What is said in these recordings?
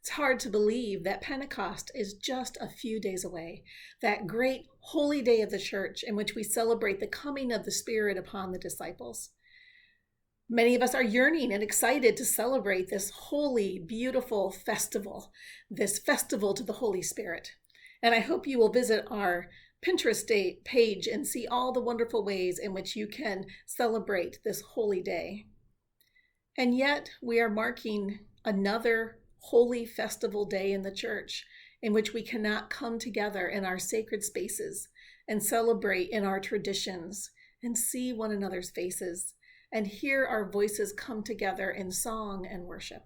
It's hard to believe that Pentecost is just a few days away, that great holy day of the church in which we celebrate the coming of the Spirit upon the disciples. Many of us are yearning and excited to celebrate this holy, beautiful festival, this festival to the Holy Spirit. And I hope you will visit our Pinterest page and see all the wonderful ways in which you can celebrate this holy day. And yet we are marking another holy festival day in the church in which we cannot come together in our sacred spaces and celebrate in our traditions and see one another's faces and hear our voices come together in song and worship.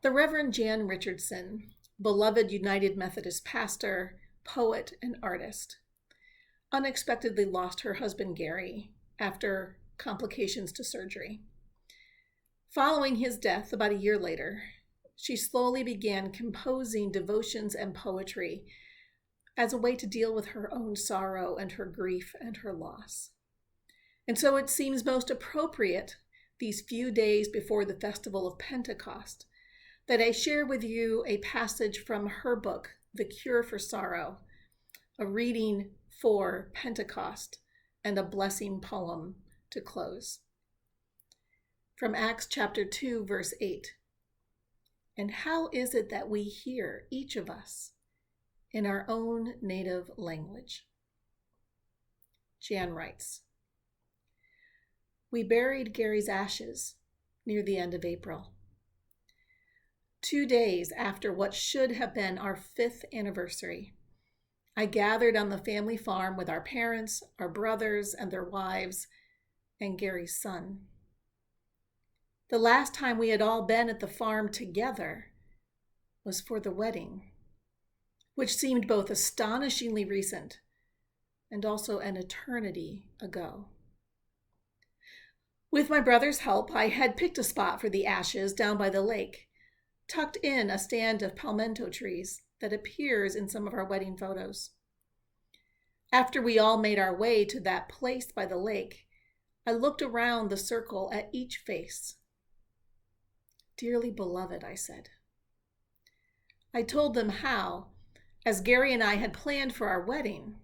The Reverend Jan Richardson, beloved United Methodist pastor, poet, and artist, unexpectedly lost her husband Gary after complications to surgery. Following his death about a year later, she slowly began composing devotions and poetry as a way to deal with her own sorrow and her grief and her loss. And so it seems most appropriate these few days before the festival of Pentecost that I share with you a passage from her book, The Cure for Sorrow, a reading for Pentecost, and a blessing poem to close. From Acts chapter 2, verse 8. And how is it that we hear, each of us, in our own native language? Jan writes, we buried Gary's ashes near the end of April. 2 days after what should have been our 5th anniversary, I gathered on the family farm with our parents, our brothers, and their wives, and Gary's son. The last time we had all been at the farm together was for the wedding, which seemed both astonishingly recent and also an eternity ago. With my brother's help, I had picked a spot for the ashes down by the lake, tucked in a stand of palmetto trees that appears in some of our wedding photos. After we all made our way to that place by the lake, I looked around the circle at each face. Dearly beloved, I said. I told them how, as Gary and I had planned for our wedding,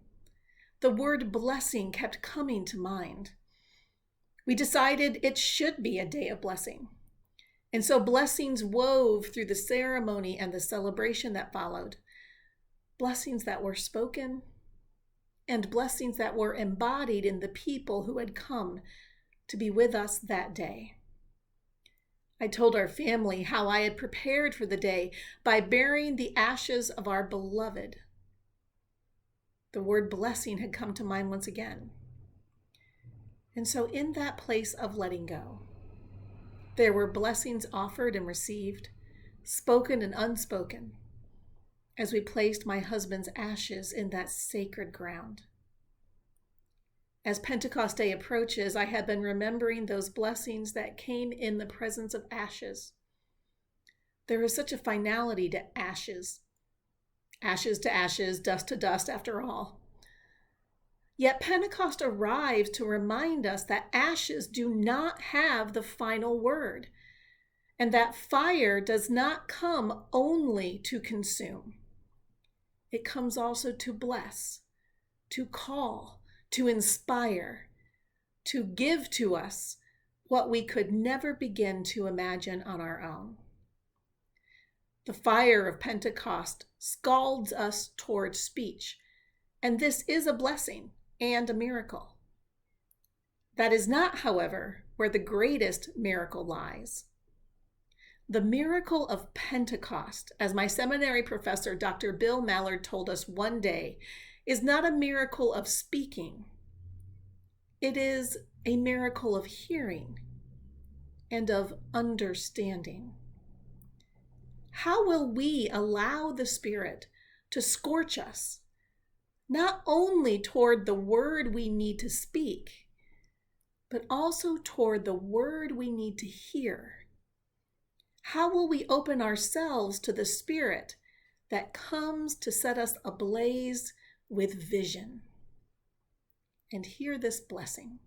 the word blessing kept coming to mind. We decided it should be a day of blessing. And so blessings wove through the ceremony and the celebration that followed. Blessings that were spoken and blessings that were embodied in the people who had come to be with us that day. I told our family how I had prepared for the day by burying the ashes of our beloved. The word blessing had come to mind once again. And so in that place of letting go, there were blessings offered and received, spoken and unspoken, as we placed my husband's ashes in that sacred ground. As Pentecost Day approaches, I have been remembering those blessings that came in the presence of ashes. There is such a finality to ashes. Ashes to ashes, dust to dust, after all. Yet Pentecost arrives to remind us that ashes do not have the final word, and that fire does not come only to consume. It comes also to bless, to call, to inspire, to give to us what we could never begin to imagine on our own. The fire of Pentecost scalds us toward speech, and this is a blessing and a miracle. That is not, however, where the greatest miracle lies. The miracle of Pentecost, as my seminary professor, Dr. Bill Mallard, told us one day, is not a miracle of speaking. It is a miracle of hearing and of understanding. How will we allow the Spirit to scorch us, not only toward the word we need to speak, but also toward the word we need to hear? How will we open ourselves to the Spirit that comes to set us ablaze with vision? And hear this blessing.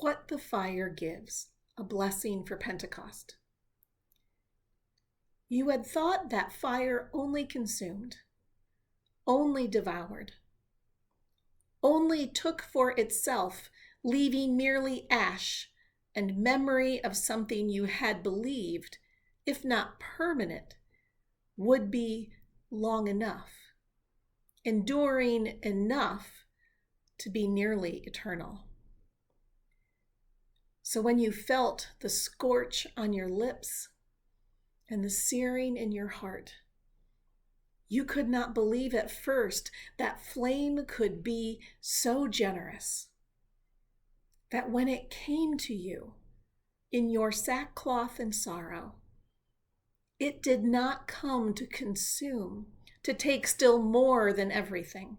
What the fire gives, a blessing for Pentecost. You had thought that fire only consumed, only devoured, only took for itself, leaving merely ash and memory of something you had believed, if not permanent, would be long enough, enduring enough to be nearly eternal. So when you felt the scorch on your lips and the searing in your heart, you could not believe at first that flame could be so generous, that when it came to you in your sackcloth and sorrow, it did not come to consume, to take still more than everything.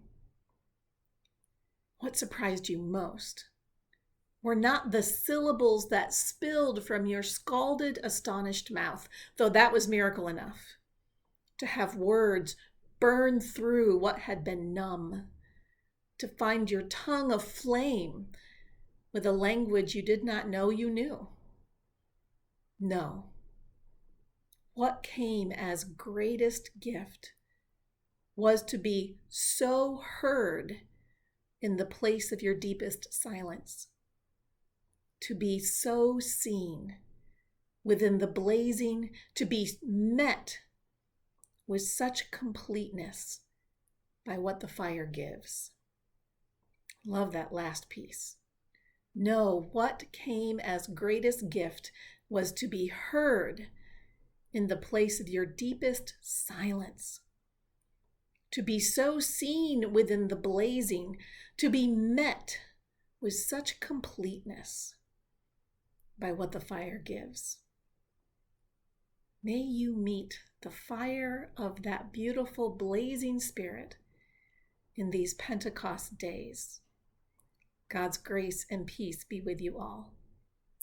What surprised you most were not the syllables that spilled from your scalded, astonished mouth, though that was miracle enough, to have words burn through what had been numb, to find your tongue aflame with a language you did not know you knew. No. What came as greatest gift was to be so heard in the place of your deepest silence, to be so seen within the blazing, to be met with such completeness by what the fire gives. Love that last piece. No, what came as greatest gift was to be heard in the place of your deepest silence, to be so seen within the blazing, to be met with such completeness by what the fire gives. May you meet the fire of that beautiful blazing spirit in these Pentecost days. God's grace and peace be with you all.